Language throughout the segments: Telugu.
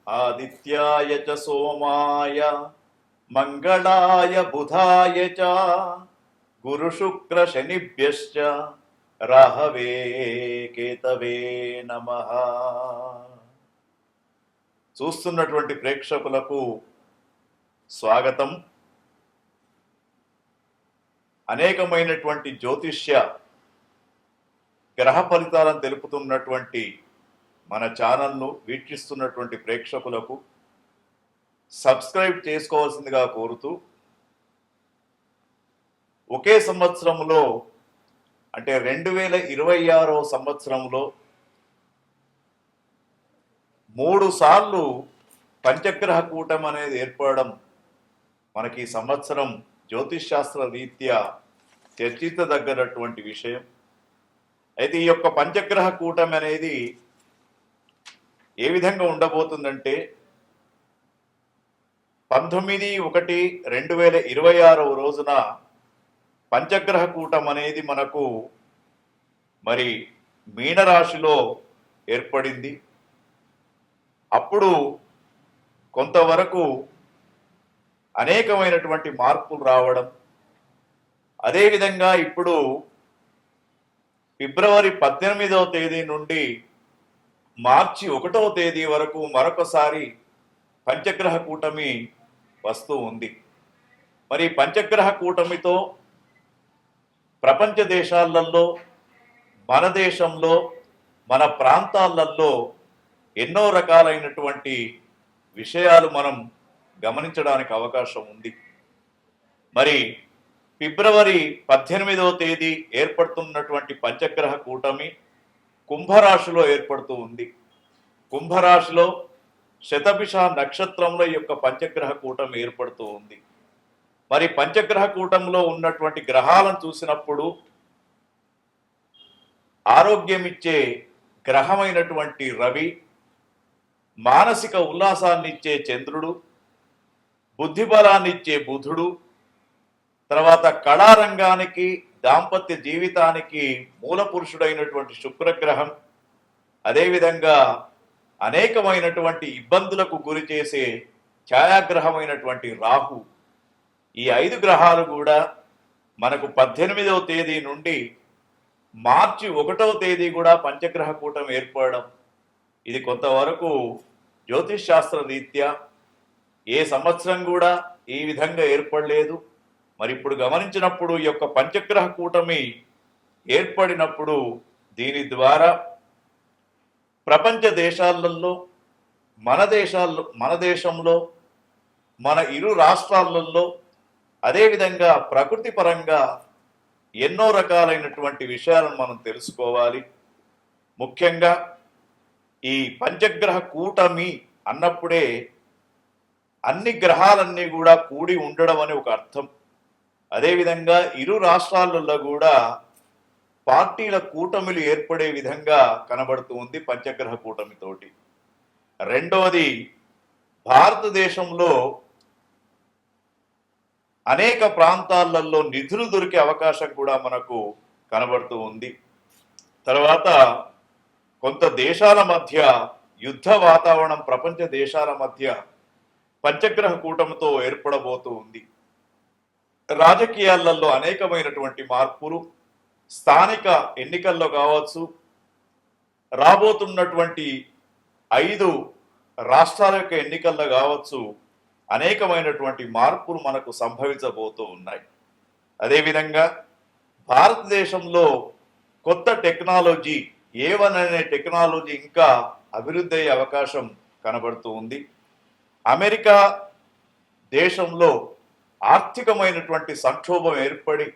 ఆదిత్యాయ చ సోమాయ మంగళాయ బుధాయ చ గురు శుక్ర శనిభ్యశ్చ రాహవే కేతవే నమః. చూస్తున్నటువంటి ప్రేక్షకులకు స్వాగతం. అనేకమైనటువంటి జ్యోతిష్య గ్రహ ఫలితాలను తెలుపుతున్నటువంటి మన ఛానల్ను వీక్షిస్తున్నటువంటి ప్రేక్షకులకు సబ్స్క్రైబ్ చేసుకోవాల్సిందిగా కోరుతూ, ఒకే సంవత్సరంలో అంటే 2026వ సంవత్సరంలో 3 సార్లు పంచగ్రహ కూటమి అనేది ఏర్పడడం మనకి ఈ సంవత్సరం జ్యోతిష్ శాస్త్ర రీత్యా చర్చించదగ్గనటువంటి విషయం. అయితే ఈ యొక్క పంచగ్రహ కూటమి అనేది ఏ విధంగా ఉండబోతుందంటే 19/1/2026 రోజున పంచగ్రహ కూటమి అనేది మనకు మరి మీనరాశిలో ఏర్పడింది. అప్పుడు కొంతవరకు అనేకమైనటువంటి మార్పులు రావడం, అదేవిధంగా ఇప్పుడు ఫిబ్రవరి 18వ తేదీ నుండి మార్చి 1వ తేదీ వరకు మరొకసారి పంచగ్రహ కూటమి వస్తూ ఉంది. మరి పంచగ్రహ కూటమితో ప్రపంచ దేశాలలో, మన దేశంలో, మన ప్రాంతాలలో ఎన్నో రకాలైనటువంటి విషయాలు మనం గమనించడానికి అవకాశం ఉంది. మరి ఫిబ్రవరి 18వ తేదీ ఏర్పడుతున్నటువంటి పంచగ్రహ కూటమి కుంభరాశిలో ఏర్పడుతూ ఉంది. కుంభరాశిలో శతభిష నక్షత్రంలో యొక్క పంచగ్రహ కూటమి ఏర్పడుతూ ఉంది. మరి పంచగ్రహ కూటంలో ఉన్నటువంటి గ్రహాలను చూసినప్పుడు ఆరోగ్యం ఇచ్చే గ్రహమైనటువంటి రవి, మానసిక ఉల్లాసాన్ని ఇచ్చే చంద్రుడు, బుద్ధిబలాన్ని ఇచ్చే బుధుడు, తర్వాత కళారంగానికి, దాంపత్య జీవితానికి మూల పురుషుడైనటువంటి శుక్రగ్రహం, అదేవిధంగా అనేకమైనటువంటి ఇబ్బందులకు గురి చేసే ఛాయాగ్రహమైనటువంటి రాహు, ఈ 5 గ్రహాలు కూడా మనకు 18వ తేదీ నుండి మార్చి 1వ తేదీ కూడా పంచగ్రహ కూటమి ఏర్పడడం, ఇది కొంతవరకు జ్యోతిష్ శాస్త్ర రీత్యా ఏ సంవత్సరం కూడా ఈ విధంగా ఏర్పడలేదు. మరి ఇప్పుడు గమనించినప్పుడు ఈ యొక్క పంచగ్రహ కూటమి ఏర్పడినప్పుడు దీని ద్వారా ప్రపంచ దేశాలలో, మన దేశంలో, మన ఇరు రాష్ట్రాలలో, అదేవిధంగా ప్రకృతి పరంగా ఎన్నో రకాలైనటువంటి విషయాలను మనం తెలుసుకోవాలి. ముఖ్యంగా ఈ పంచగ్రహ కూటమి అన్నప్పుడే అన్ని గ్రహాలన్నీ కూడా కూడి ఉండడం అని ఒక అర్థం. అదేవిధంగా ఇరు రాష్ట్రాలలో కూడా పార్టీల కూటమిలు ఏర్పడే విధంగా కనబడుతూ ఉంది పంచగ్రహ కూటమితోటి. రెండవది, భారతదేశంలో అనేక ప్రాంతాలలో నిధులు దొరికే అవకాశం కూడా మనకు కనబడుతూ ఉంది. తర్వాత కొంత దేశాల మధ్య యుద్ధ వాతావరణం ప్రపంచ దేశాల మధ్య పంచగ్రహ కూటమితో ఏర్పడబోతూ ఉంది. రాజకీయాలలో అనేకమైనటువంటి మార్పులు, స్థానిక ఎన్నికల్లో కావచ్చు, రాబోతున్నటువంటి 5 రాష్ట్రాల యొక్క ఎన్నికల్లో కావచ్చు, అనేకమైనటువంటి మార్పులు మనకు సంభవించబోతూ ఉన్నాయి. అదేవిధంగా భారతదేశంలో కొత్త టెక్నాలజీ, A1 అనే టెక్నాలజీ ఇంకా అభివృద్ధి అయ్యే అవకాశం కనబడుతూ ఉంది. అమెరికా దేశంలో ఆర్థికమైనటువంటి సంక్షోభం ఏర్పడి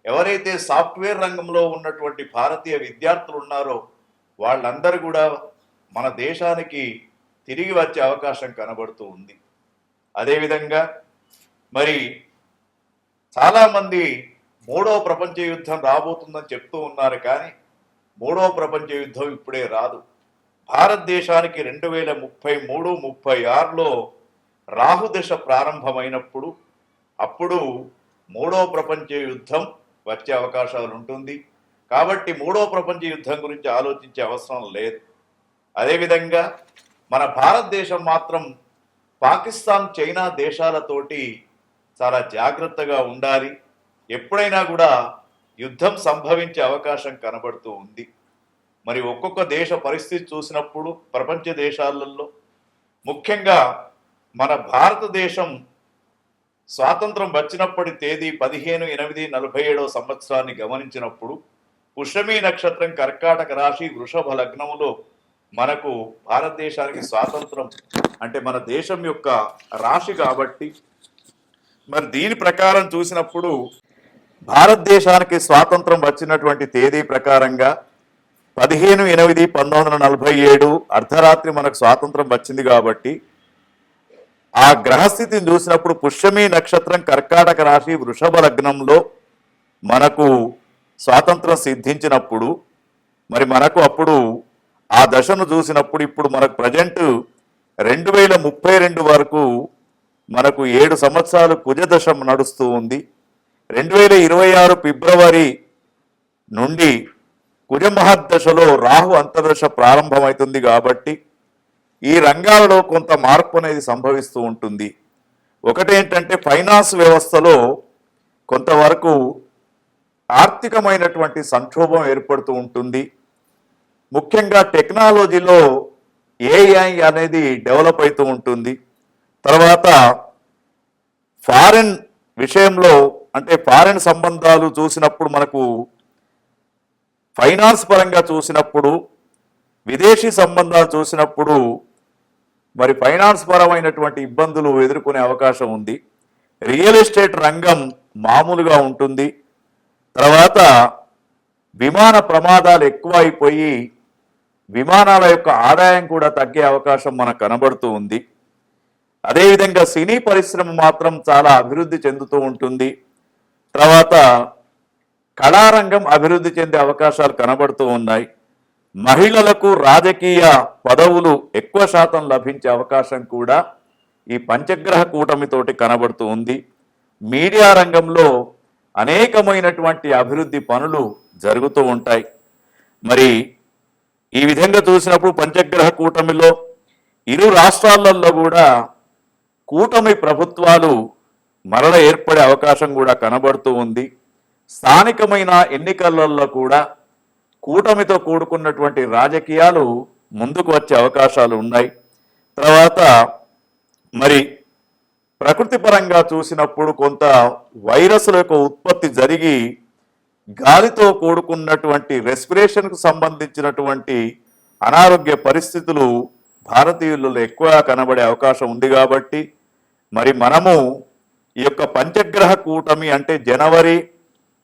ఎవరైతే సాఫ్ట్వేర్ రంగంలో ఉన్నటువంటి భారతీయ విద్యార్థులు ఉన్నారో వాళ్ళందరూ కూడా మన దేశానికి తిరిగి వచ్చే అవకాశం కనబడుతూ ఉంది. అదేవిధంగా మరి చాలామంది 3వ ప్రపంచ యుద్ధం రాబోతుందని చెప్తూ ఉన్నారు, కానీ 3వ ప్రపంచ యుద్ధం ఇప్పుడే రాదు. భారతదేశానికి 2033-36లో రాహుదశ ప్రారంభమైనప్పుడు అప్పుడు 3వ ప్రపంచ యుద్ధం వచ్చే అవకాశాలు ఉంటుంది. కాబట్టి 3వ ప్రపంచ యుద్ధం గురించి ఆలోచించే అవసరం లేదు. అదేవిధంగా మన భారతదేశం మాత్రం పాకిస్తాన్, చైనా దేశాలతోటి చాలా జాగ్రత్తగా ఉండాలి. ఎప్పుడైనా కూడా యుద్ధం సంభవించే అవకాశం కనబడుతూ ఉంది. మరి ఒక్కొక్క దేశ పరిస్థితి చూసినప్పుడు ప్రపంచ దేశాలలో ముఖ్యంగా మన భారతదేశం స్వాతంత్రం వచ్చినప్పటి తేదీ 15/8/47 సంవత్సరాన్ని గమనించినప్పుడు పుష్యమి నక్షత్రం కర్కాటక రాశి వృషభ లగ్నములో మనకు భారతదేశానికి స్వాతంత్రం అంటే మన దేశం యొక్క రాశి కాబట్టి మరి దీని ప్రకారం చూసినప్పుడు భారతదేశానికి స్వాతంత్రం వచ్చినటువంటి తేదీ ప్రకారంగా 15/8/1947 అర్ధరాత్రి మనకు స్వాతంత్రం వచ్చింది కాబట్టి ఆ గ్రహస్థితిని చూసినప్పుడు పుష్యమి నక్షత్రం కర్కాటక రాశి వృషభ లగ్నంలో మనకు స్వాతంత్రం సిద్ధించినప్పుడు మరి మనకు అప్పుడు ఆ దశను చూసినప్పుడు ఇప్పుడు మనకు ప్రజెంట్ 2032 వరకు మనకు 7 సంవత్సరాలు కుజదశ నడుస్తూ ఉంది. 2026 ఫిబ్రవరి నుండి కుజమహర్దశలో రాహు అంతర్దశ ప్రారంభమవుతుంది కాబట్టి ఈ రంగాలలో కొంత మార్పు అనేది సంభవిస్తూ ఉంటుంది. ఒకటేంటంటే ఫైనాన్స్ వ్యవస్థలో కొంతవరకు ఆర్థికమైనటువంటి సంక్షోభం ఏర్పడుతూ ఉంటుంది. ముఖ్యంగా టెక్నాలజీలో ఏఐ అనేది డెవలప్ అవుతూ ఉంటుంది. తర్వాత ఫారెన్ విషయంలో అంటే ఫారెన్ సంబంధాలు చూసినప్పుడు మనకు ఫైనాన్స్ పరంగా చూసినప్పుడు విదేశీ సంబంధాలు చూసినప్పుడు మరి ఫైనాన్స్ పరమైనటువంటి ఇబ్బందులు ఎదుర్కొనే అవకాశం ఉంది. రియల్ ఎస్టేట్ రంగం మామూలుగా ఉంటుంది. తర్వాత విమాన ప్రమాదాలు ఎక్కువ అయిపోయి విమానాల యొక్క ఆదాయం కూడా తగ్గే అవకాశం మనకు కనబడుతూ ఉంది. అదేవిధంగా సినీ పరిశ్రమ మాత్రం చాలా అభివృద్ధి చెందుతూ ఉంటుంది. తర్వాత కళారంగం అభివృద్ధి చెందే అవకాశాలు కనబడుతూ ఉన్నాయి. మహిళలకు రాజకీయ పదవులు ఎక్కువ శాతం లభించే అవకాశం కూడా ఈ పంచగ్రహ కూటమితోటి కనబడుతూ ఉంది. మీడియా రంగంలో అనేకమైనటువంటి అభివృద్ధి పనులు జరుగుతూ ఉంటాయి. మరి ఈ విధంగా చూసినప్పుడు పంచగ్రహ కూటమిలో ఇరు రాష్ట్రాలలో కూడా కూటమి ప్రభుత్వాలు మరల ఏర్పడే అవకాశం కూడా కనబడుతూ ఉంది. స్థానికమైన ఎన్నికలలో కూడా కూటమితో కూడుకున్నటువంటి రాజకీయాలు ముందుకు వచ్చే అవకాశాలు ఉన్నాయి. తర్వాత మరి ప్రకృతి పరంగా చూసినప్పుడు కొంత వైరస్ల యొక్క ఉత్పత్తి జరిగి గాలితో కూడుకున్నటువంటి రెస్పిరేషన్కు సంబంధించినటువంటి అనారోగ్య పరిస్థితులు భారతీయులలో ఎక్కువగా కనబడే అవకాశం ఉంది. కాబట్టి మరి మనము ఈ యొక్క పంచగ్రహ కూటమి అంటే జనవరి,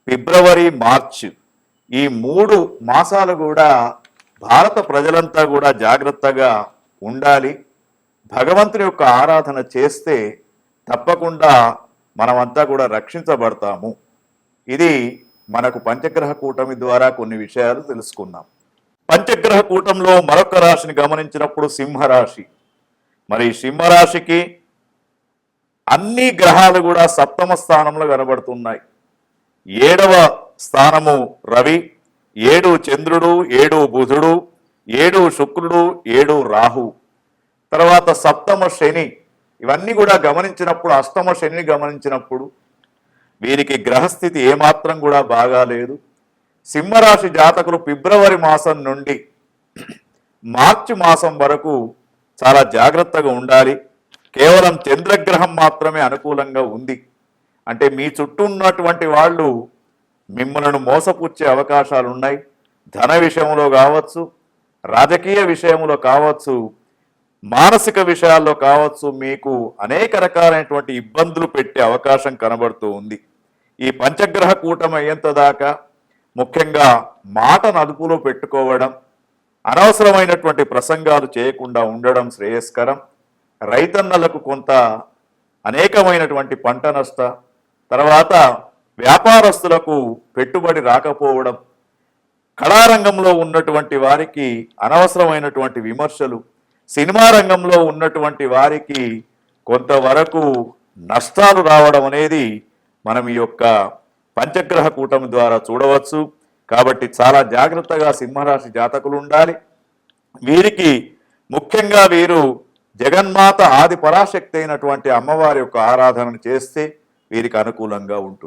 ఫిబ్రవరి, మార్చ్ ఈ 3 మాసాలు కూడా భారత ప్రజలంతా కూడా జాగ్రత్తగా ఉండాలి. భగవంతుని యొక్క ఆరాధన చేస్తే తప్పకుండా మనమంతా కూడా రక్షించబడతాము. ఇది మనకు పంచగ్రహ కూటమి ద్వారా కొన్ని విషయాలు తెలుసుకున్నాం. పంచగ్రహ కూటంలో మరొక రాశిని గమనించినప్పుడు సింహరాశి. మరి సింహరాశికి అన్ని గ్రహాలు కూడా సప్తమ స్థానంలో కనబడుతున్నాయి. 7వ స్థానము రవి, 7 చంద్రుడు, 7 బుధుడు, 7 శుక్రుడు, 7 రాహు. తర్వాత సప్తమ శని. ఇవన్నీ కూడా గమనించినప్పుడు అష్టమ శనిని గమనించినప్పుడు వీరికి గ్రహస్థితి ఏమాత్రం కూడా బాగాలేదు. సింహరాశి జాతకులు ఫిబ్రవరి మాసం నుండి మార్చి మాసం వరకు చాలా జాగ్రత్తగా ఉండాలి. కేవలం చంద్రగ్రహం మాత్రమే అనుకూలంగా ఉంది. అంటే మీ చుట్టూ ఉన్నటువంటి వాళ్ళు మిమ్మల్ని మోసపుచ్చే అవకాశాలు ఉన్నాయి. ధన విషయంలో కావచ్చు, రాజకీయ విషయంలో కావచ్చు, మానసిక విషయాల్లో కావచ్చు, మీకు అనేక రకాలైనటువంటి ఇబ్బందులు పెట్టే అవకాశం కనబడుతూ ఉంది. ఈ పంచగ్రహ కూటమి అయ్యేంత దాకా ముఖ్యంగా మాటను అదుపులో పెట్టుకోవడం, అనవసరమైనటువంటి ప్రసంగాలు చేయకుండా ఉండడం శ్రేయస్కరం. రైతన్నలకు కొంత అనేకమైనటువంటి పంట నష్ట, తర్వాత వ్యాపారస్తులకు పెట్టుబడి రాకపోవడం, కళారంగంలో ఉన్నటువంటి వారికి అనవసరమైనటువంటి విమర్శలు, సినిమా రంగంలో ఉన్నటువంటి వారికి కొంతవరకు నష్టాలు రావడం అనేది మనం ఈ యొక్క పంచగ్రహ కూటమి ద్వారా చూడవచ్చు. కాబట్టి చాలా జాగ్రత్తగా సింహరాశి జాతకులు ఉండాలి. వీరికి ముఖ్యంగా వీరు జగన్మాత ఆది పరాశక్తి అయినటువంటి అమ్మవారి యొక్క ఆరాధన చేస్తే వీరికి అనుకూలంగా ఉంటుంది.